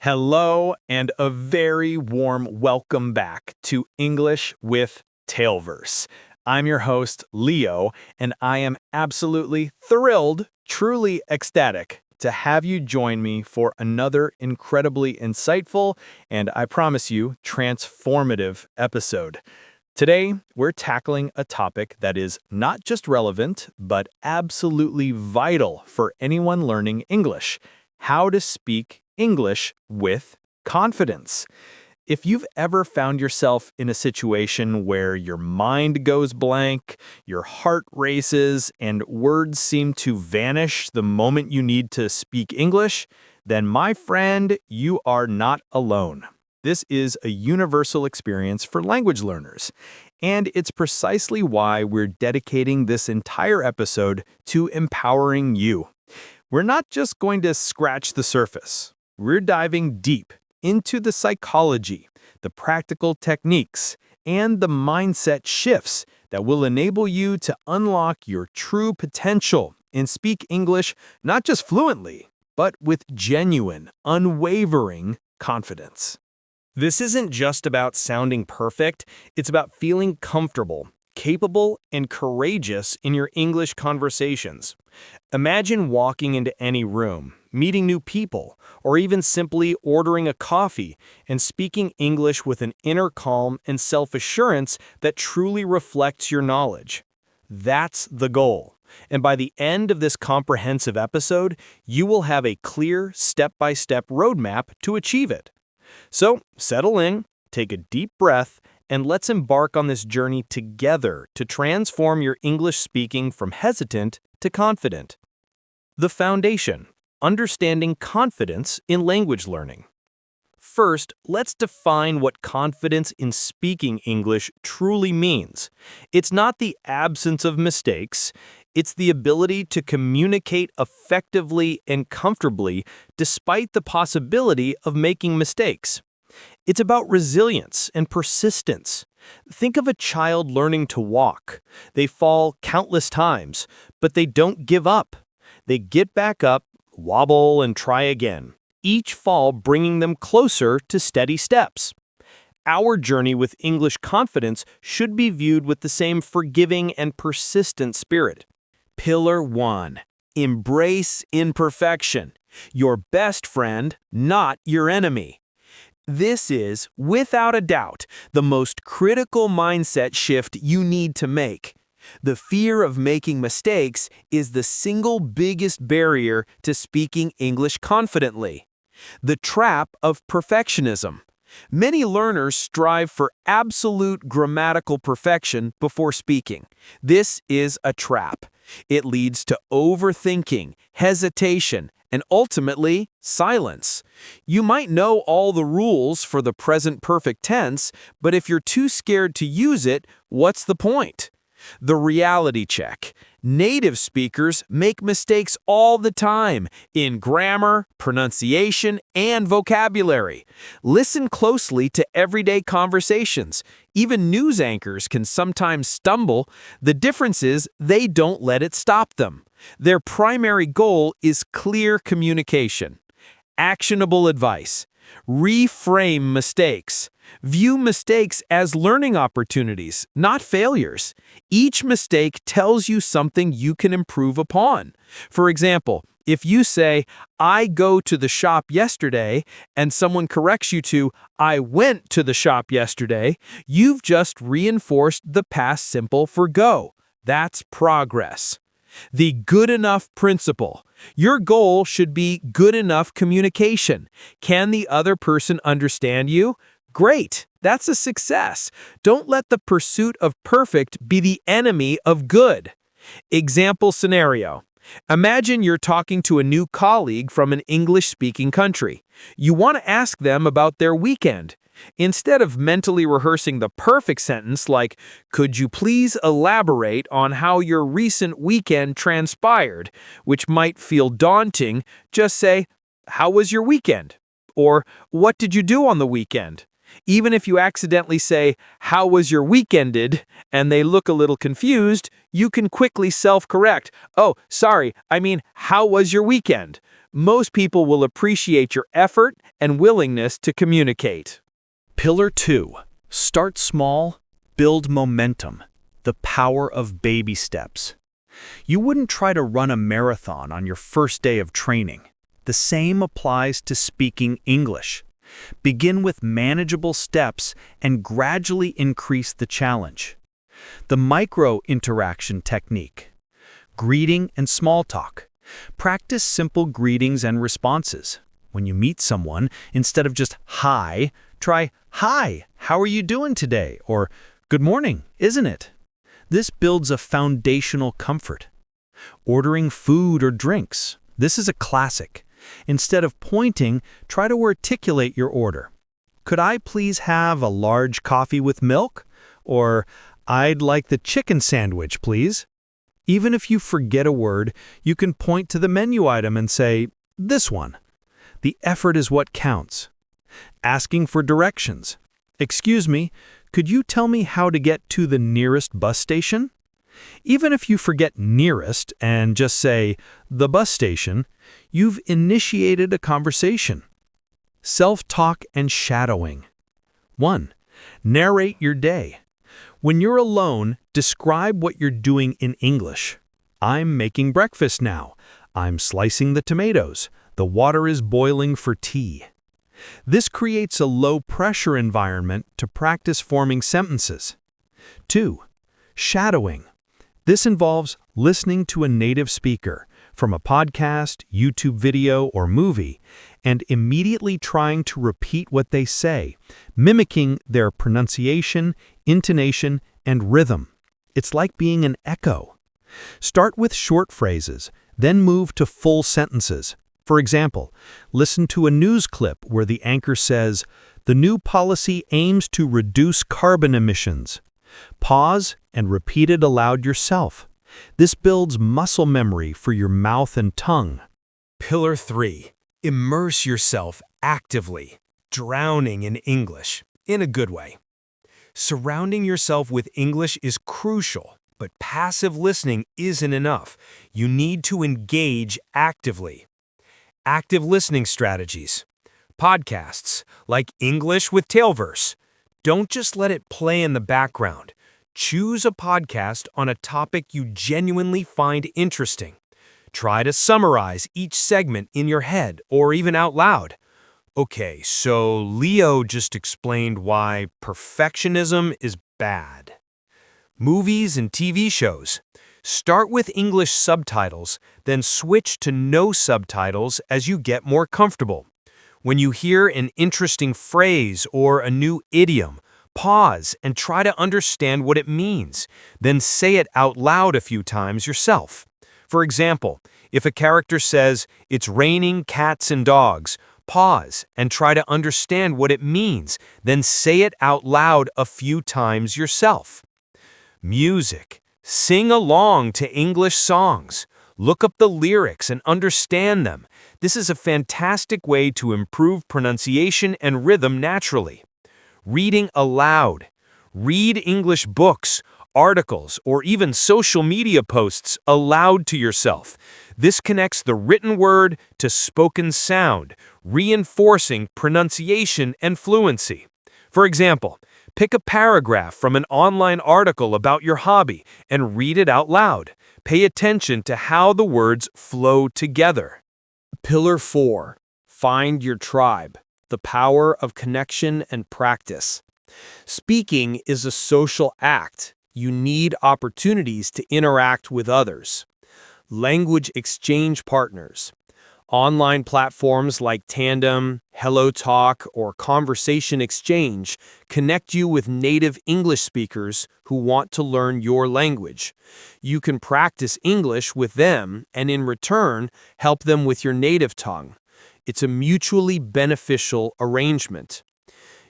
Hello, and a very warm welcome back to English with TaleVerse. I'm your host, Leo, and I am absolutely thrilled, truly ecstatic to have you join me for another incredibly insightful and, I promise you, transformative episode. Today, we're tackling a topic that is not just relevant, but absolutely vital for anyone learning English: how to speak English with confidence. If you've ever found yourself in a situation where your mind goes blank, your heart races, and words seem to vanish the moment you need to speak English, then my friend, you are not alone. This is a universal experience for language learners, and it's precisely why we're dedicating this entire episode to empowering you. We're not just going to scratch the surface. We're diving deep into the psychology, the practical techniques, and the mindset shifts that will enable you to unlock your true potential and speak English not just fluently, but with genuine, unwavering confidence. This isn't just about sounding perfect, it's about feeling comfortable, capable, and courageous in your English conversations. Imagine walking into any room, meeting new people, or even simply ordering a coffee and speaking English with an inner calm and self-assurance that truly reflects your knowledge. That's the goal. And by the end of this comprehensive episode, you will have a clear, step-by-step roadmap to achieve it. So, settle in, take a deep breath, and let's embark on this journey together to transform your English speaking from hesitant to confident. The foundation: understanding confidence in language learning. First, let's define what confidence in speaking English truly means. It's not the absence of mistakes. It's the ability to communicate effectively and comfortably despite the possibility of making mistakes. It's about resilience and persistence. Think of a child learning to walk. They fall countless times, but they don't give up. They get back up, wobble, and try again, each fall bringing them closer to steady steps. Our journey with English confidence should be viewed with the same forgiving and persistent spirit. Pillar 1. Embrace imperfection. Your best friend, not your enemy. This is, without a doubt, the most critical mindset shift you need to make. The fear of making mistakes is the single biggest barrier to speaking English confidently. The trap of perfectionism. Many learners strive for absolute grammatical perfection before speaking. This is a trap. It leads to overthinking, hesitation, and ultimately, silence. You might know all the rules for the present perfect tense, but if you're too scared to use it, what's the point? The reality check. Native speakers make mistakes all the time in grammar, pronunciation, and vocabulary. Listen closely to everyday conversations. Even news anchors can sometimes stumble. The difference is they don't let it stop them. Their primary goal is clear communication. Actionable advice: reframe mistakes. View mistakes as learning opportunities, not failures. Each mistake tells you something you can improve upon. For example, if you say, "I go to the shop yesterday," and someone corrects you to, "I went to the shop yesterday," you've just reinforced the past simple for go. That's progress. The good enough principle. Your goal should be good enough communication. Can the other person understand you? Great, that's a success. Don't let the pursuit of perfect be the enemy of good. Example scenario. Imagine you're talking to a new colleague from an English-speaking country. You want to ask them about their weekend. Instead of mentally rehearsing the perfect sentence like, "Could you please elaborate on how your recent weekend transpired?" which might feel daunting, just say, "How was your weekend?" Or, "What did you do on the weekend?" Even if you accidentally say, "How was your weekended?" and they look a little confused, you can quickly self-correct. "Oh, sorry, I mean, how was your weekend?" Most people will appreciate your effort and willingness to communicate. Pillar 2. Start small, build momentum. The power of baby steps. You wouldn't try to run a marathon on your first day of training. The same applies to speaking English. Begin with manageable steps and gradually increase the challenge. The micro-interaction technique. Greeting and small talk. Practice simple greetings and responses. When you meet someone, instead of just hi, try hi, how are you doing today? Or good morning, isn't it? This builds a foundational comfort. Ordering food or drinks. This is a classic. Instead of pointing, try to articulate your order. Could I please have a large coffee with milk? Or I'd like the chicken sandwich, please. Even if you forget a word, you can point to the menu item and say, this one. The effort is what counts. Asking for directions. Excuse me, could you tell me how to get to the nearest bus station? Even if you forget nearest and just say, the bus station, you've initiated a conversation. Self-talk and shadowing. 1. Narrate your day. When you're alone, describe what you're doing in English. I'm making breakfast now. I'm slicing the tomatoes. The water is boiling for tea. This creates a low-pressure environment to practice forming sentences. 2. Shadowing. This involves listening to a native speaker from a podcast, YouTube video, or movie, and immediately trying to repeat what they say, mimicking their pronunciation, intonation, and rhythm. It's like being an echo. Start with short phrases, then move to full sentences. For example, listen to a news clip where the anchor says, "The new policy aims to reduce carbon emissions." Pause and repeat it aloud yourself. This builds muscle memory for your mouth and tongue. Pillar 3. Immerse yourself actively, drowning in English, in a good way. Surrounding yourself with English is crucial, but passive listening isn't enough. You need to engage actively. Active listening strategies. Podcasts, like English with TaleVerse. Don't just let it play in the background. Choose a podcast on a topic you genuinely find interesting. Try to summarize each segment in your head or even out loud. Okay, so Leo just explained why perfectionism is bad. Movies and TV shows. Start with English subtitles, then switch to no subtitles as you get more comfortable. When you hear an interesting phrase or a new idiom, pause and try to understand what it means, then say it out loud a few times yourself. For example, if a character says, "It's raining cats and dogs," pause and try to understand what it means, then say it out loud a few times yourself. Music. Sing along to English songs. Look up the lyrics and understand them. This is a fantastic way to improve pronunciation and rhythm naturally. Reading aloud. Read English books, articles, or even social media posts aloud to yourself. This connects the written word to spoken sound, reinforcing pronunciation and fluency. For example, pick a paragraph from an online article about your hobby and read it out loud. Pay attention to how the words flow together. Pillar 4. Find your tribe. The power of connection and practice. Speaking is a social act. You need opportunities to interact with others. Language exchange partners. Online platforms like Tandem, HelloTalk, or Conversation Exchange connect you with native English speakers who want to learn your language. You can practice English with them and in return, help them with your native tongue. It's a mutually beneficial arrangement.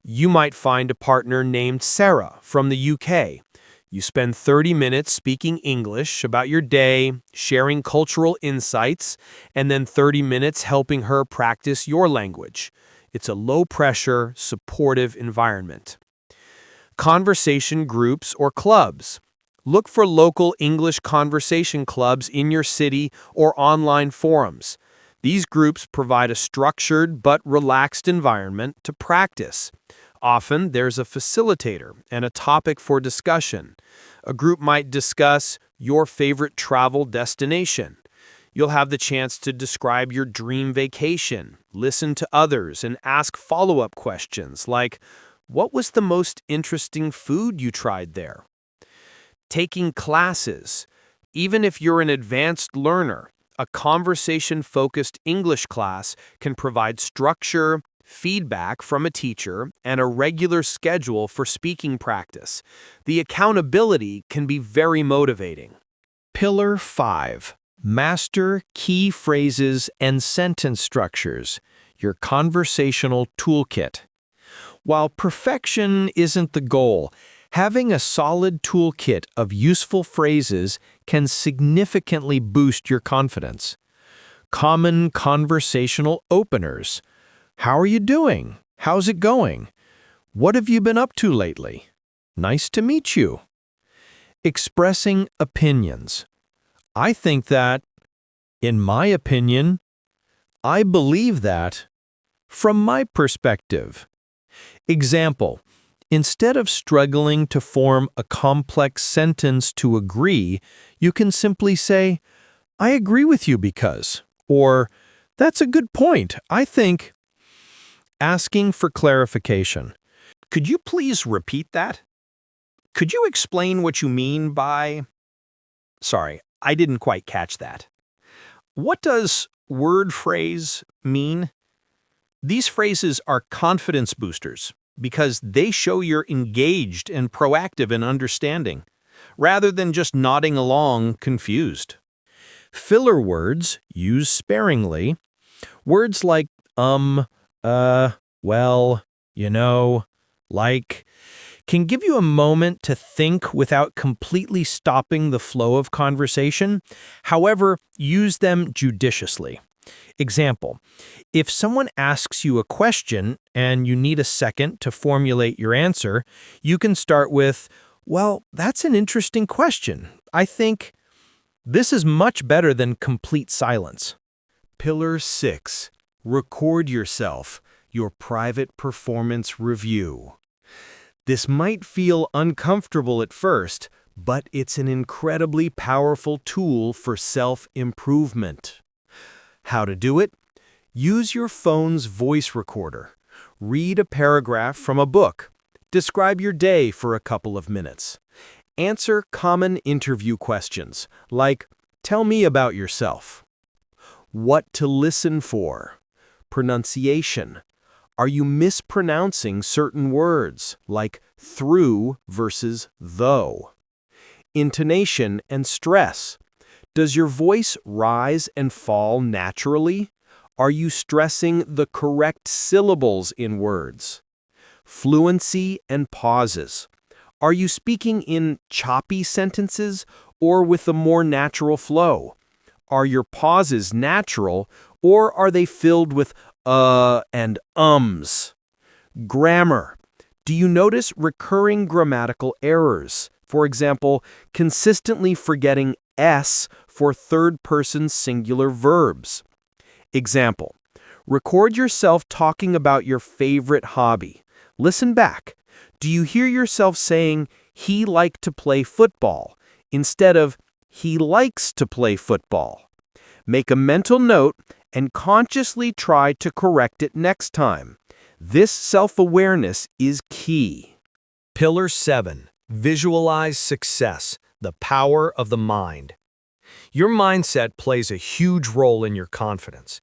You might find a partner named Sarah from the UK. You spend 30 minutes speaking English about your day, sharing cultural insights, and then 30 minutes helping her practice your language. It's a low-pressure, supportive environment. Conversation groups or clubs. Look for local English conversation clubs in your city or online forums. These groups provide a structured but relaxed environment to practice. Often, there's a facilitator and a topic for discussion. A group might discuss your favorite travel destination. You'll have the chance to describe your dream vacation, listen to others, and ask follow-up questions like, what was the most interesting food you tried there? Taking classes. Even if you're an advanced learner, a conversation-focused English class can provide structure, feedback from a teacher, and a regular schedule for speaking practice. The accountability can be very motivating. Pillar 5. Master key phrases and sentence structures, your conversational toolkit. While perfection isn't the goal, having a solid toolkit of useful phrases can significantly boost your confidence. Common conversational openers. How are you doing? How's it going? What have you been up to lately? Nice to meet you. Expressing opinions. I think that, in my opinion, I believe that, from my perspective. Example, instead of struggling to form a complex sentence to agree, you can simply say, I agree with you because, or, that's a good point, I think. Asking for clarification. Could you please repeat that? Could you explain what you mean by... Sorry, I didn't quite catch that. What does word phrase mean? These phrases are confidence boosters because they show you're engaged and proactive in understanding, rather than just nodding along confused. Filler words, used sparingly. Words like well, you know, like, can give you a moment to think without completely stopping the flow of conversation. However, use them judiciously. Example, if someone asks you a question and you need a second to formulate your answer, you can start with, well, that's an interesting question. I think this is much better than complete silence. Pillar 6. Record yourself, your private performance review. This might feel uncomfortable at first, but it's an incredibly powerful tool for self-improvement. How to do it? Use your phone's voice recorder. Read a paragraph from a book. Describe your day for a couple of minutes. Answer common interview questions, like, tell me about yourself. What to listen for? Pronunciation. Are you mispronouncing certain words, like through versus though? Intonation and stress. Does your voice rise and fall naturally? Are you stressing the correct syllables in words? Fluency and pauses. Are you speaking in choppy sentences or with a more natural flow? Are your pauses natural or are they filled with and ums? Grammar. Do you notice recurring grammatical errors? For example, consistently forgetting S for third-person singular verbs. Example, record yourself talking about your favorite hobby. Listen back. Do you hear yourself saying, he liked to play football, instead of, he likes to play football? Make a mental note and consciously try to correct it next time. This self-awareness is key. Pillar 7. Visualize success, the power of the mind. Your mindset plays a huge role in your confidence.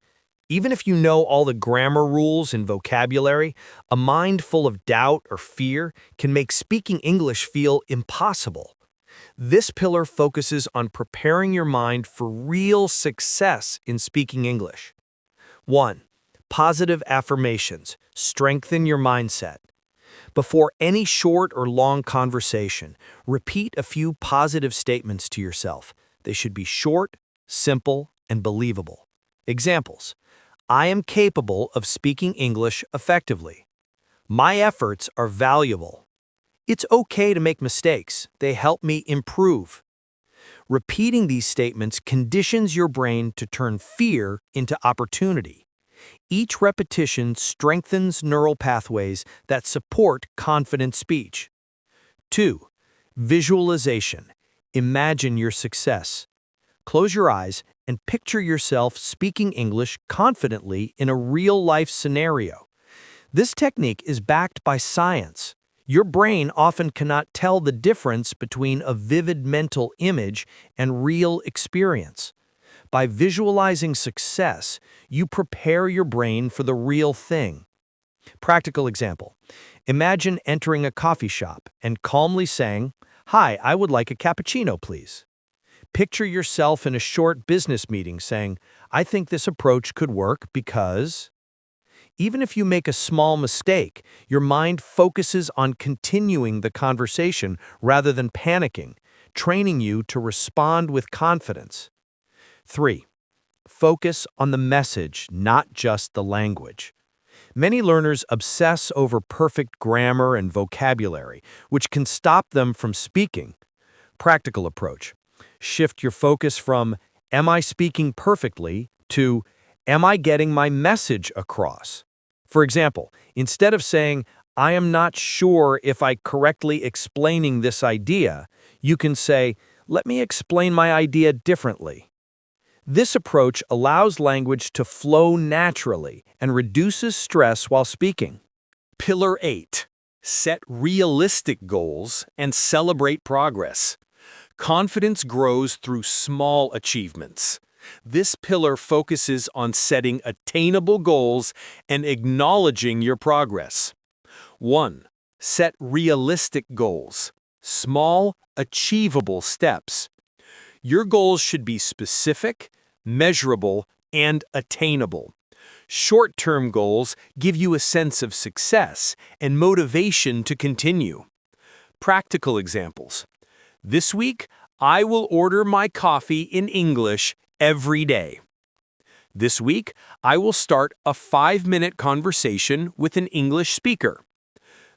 Even if you know all the grammar rules and vocabulary, a mind full of doubt or fear can make speaking English feel impossible. This pillar focuses on preparing your mind for real success in speaking English. 1. Positive affirmations. Strengthen your mindset. Before any short or long conversation, repeat a few positive statements to yourself. They should be short, simple, and believable. Examples. I am capable of speaking English effectively. My efforts are valuable. It's okay to make mistakes. They help me improve. Repeating these statements conditions your brain to turn fear into opportunity. Each repetition strengthens neural pathways that support confident speech. 2. Visualization. Imagine your success. Close your eyes and picture yourself speaking English confidently in a real-life scenario. This technique is backed by science. Your brain often cannot tell the difference between a vivid mental image and real experience. By visualizing success, you prepare your brain for the real thing. Practical example. Imagine entering a coffee shop and calmly saying, "Hi, I would like a cappuccino, please." Picture yourself in a short business meeting saying, "I think this approach could work because..." Even if you make a small mistake, your mind focuses on continuing the conversation rather than panicking, training you to respond with confidence. 3. Focus on the message, not just the language. Many learners obsess over perfect grammar and vocabulary, which can stop them from speaking. Practical approach. Shift your focus from, "Am I speaking perfectly?" to, "Am I getting my message across?" For example, instead of saying, "I am not sure if I correctly explaining this idea," you can say, "Let me explain my idea differently." This approach allows language to flow naturally and reduces stress while speaking. Pillar 8. Set realistic goals and celebrate progress. Confidence grows through small achievements. This pillar focuses on setting attainable goals and acknowledging your progress. 1. Set realistic goals. Small, achievable steps. Your goals should be specific, measurable, and attainable. Short-term goals give you a sense of success and motivation to continue. Practical examples. This week, I will order my coffee in English every day. This week, I will start a 5-minute conversation with an English speaker.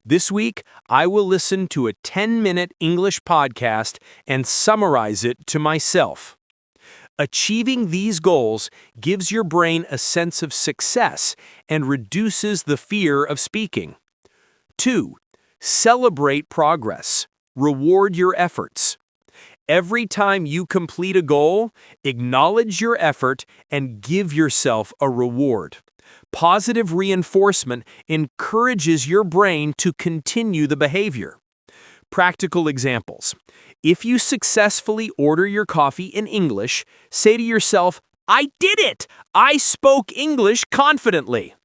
This week, I will listen to a 10-minute English podcast and summarize it to myself. Achieving these goals gives your brain a sense of success and reduces the fear of speaking. 2. Celebrate progress. Reward your efforts. Every time you complete a goal, acknowledge your effort and give yourself a reward. Positive reinforcement encourages your brain to continue the behavior. Practical examples. If you successfully order your coffee in English, say to yourself, "I did it! I spoke English confidently."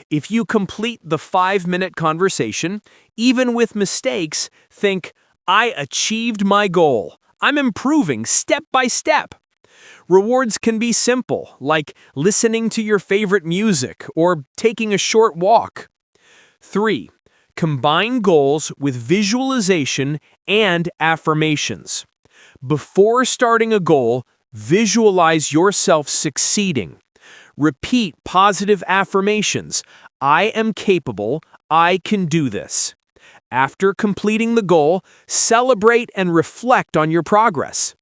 If you complete the 5-minute conversation, even with mistakes, think, "I achieved my goal. I'm improving step by step." Rewards can be simple, like listening to your favorite music or taking a short walk. 3. Combine goals with visualization and affirmations. Before starting a goal, visualize yourself succeeding. Repeat positive affirmations. "I am capable. I can do this." After completing the goal, celebrate and reflect on your progress.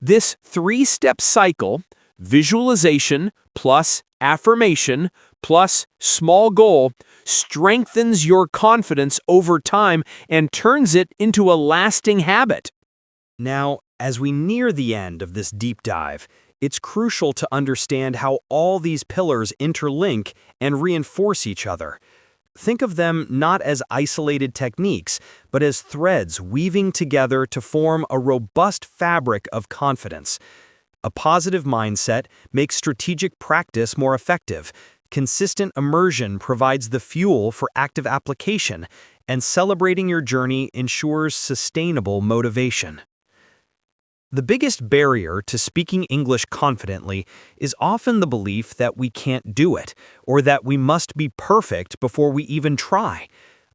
This 3-step cycle, visualization plus affirmation plus small goal, strengthens your confidence over time and turns it into a lasting habit. Now, as we near the end of this deep dive, it's crucial to understand how all these pillars interlink and reinforce each other. Think of them not as isolated techniques, but as threads weaving together to form a robust fabric of confidence. A positive mindset makes strategic practice more effective. Consistent immersion provides the fuel for active application, and celebrating your journey ensures sustainable motivation. The biggest barrier to speaking English confidently is often the belief that we can't do it, or that we must be perfect before we even try.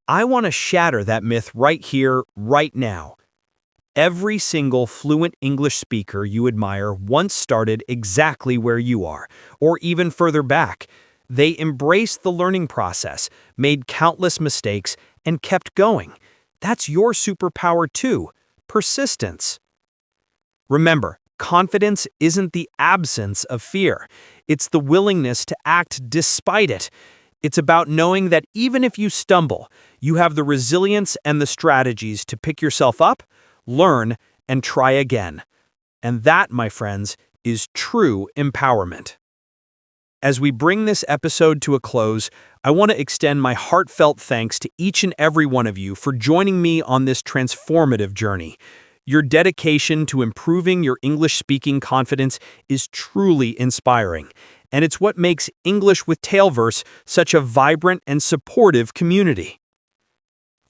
I want to shatter that myth right here, right now. Every single fluent English speaker you admire once started exactly where you are, or even further back. They embraced the learning process, made countless mistakes, and kept going. That's your superpower too: persistence. Remember, confidence isn't the absence of fear. It's the willingness to act despite it. It's about knowing that even if you stumble, you have the resilience and the strategies to pick yourself up, learn, and try again. And that, my friends, is true empowerment. As we bring this episode to a close, I want to extend my heartfelt thanks to each and every one of you for joining me on this transformative journey. Your dedication to improving your English-speaking confidence is truly inspiring, and it's what makes English with TaleVerse such a vibrant and supportive community.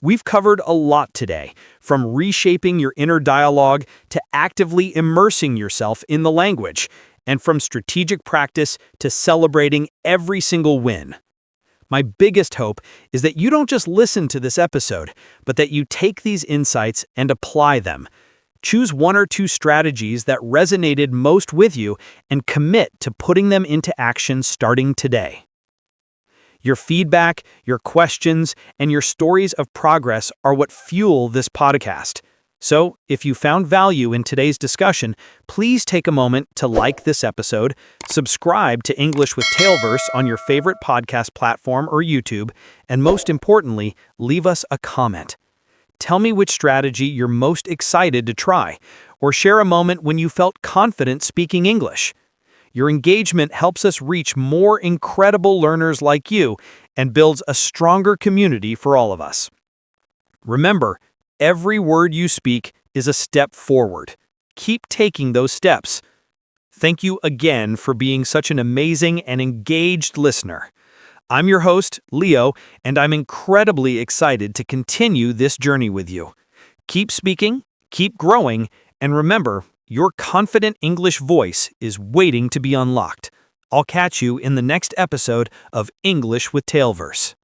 We've covered a lot today, from reshaping your inner dialogue to actively immersing yourself in the language, and from strategic practice to celebrating every single win. My biggest hope is that you don't just listen to this episode, but that you take these insights and apply them. Choose one or two strategies that resonated most with you and commit to putting them into action starting today. Your feedback, your questions, and your stories of progress are what fuel this podcast. So, if you found value in today's discussion, please take a moment to like this episode, subscribe to English with TaleVerse on your favorite podcast platform or YouTube, and most importantly, leave us a comment. Tell me which strategy you're most excited to try, or share a moment when you felt confident speaking English. Your engagement helps us reach more incredible learners like you and builds a stronger community for all of us. Remember, every word you speak is a step forward. Keep taking those steps. Thank you again for being such an amazing and engaged listener. I'm your host, Leo, and I'm incredibly excited to continue this journey with you. Keep speaking, keep growing, and remember, your confident English voice is waiting to be unlocked. I'll catch you in the next episode of English with TaleVerse.